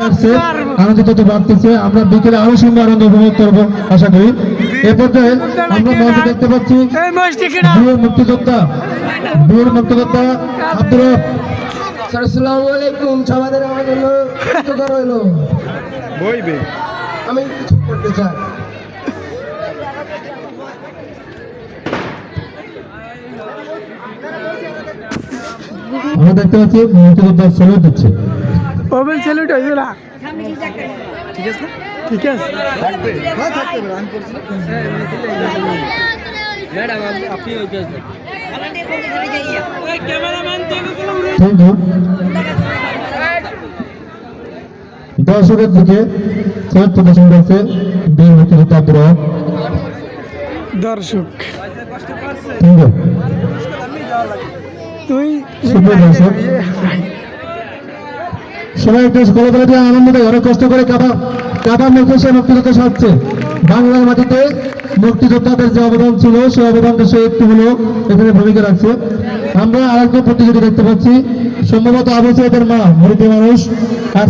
লাগছে, আনন্দ তত বাড়তেছে। আমরা বিকেলে আরো সুন্দর আনন্দ উপভোগ করবো আশা করি। এ পর্যায়ে আমরা মঞ্চে দেখতে পাচ্ছি বীর মুক্তিযোদ্ধা আব্দুর রব। আসসালামু আলাইকুম। সবাই আমার জন্য দোয়া রইলো। আমি কিছু করতে চাই। আমরা দেখতে পাচ্ছি মুক্তিযোদ্ধা স্যালুট দিচ্ছে। ওবেল স্যালুট হইবে না, ঠিক আছে ঠিক আছে ম্যাডাম আপনি হইতে আছেন ক্যামেরাম্যান থেকে দর্শকের দিকে স্যালুট প্রদর্শন করছে বীর মুক্তিযোদ্ধা আব্দুর রব। দর্শক তুই দর্শক সবাই একটু গলা দিয়ে আনন্দ দেয়, অনেক কষ্ট করে কাদা মুখে সে মুক্তিযোদ্ধা সাজছে। বাংলার মাটিতে মুক্তিযোদ্ধাদের যে অবদান ছিল সেই অবদানটা সে একটু হলেও এখানে ভূমিকা রাখছে। আমরা আরেকজন প্রতিযোগী দেখতে পাচ্ছি, সম্ভবত আবু সাইদের মা, মুরিদি মানুষ।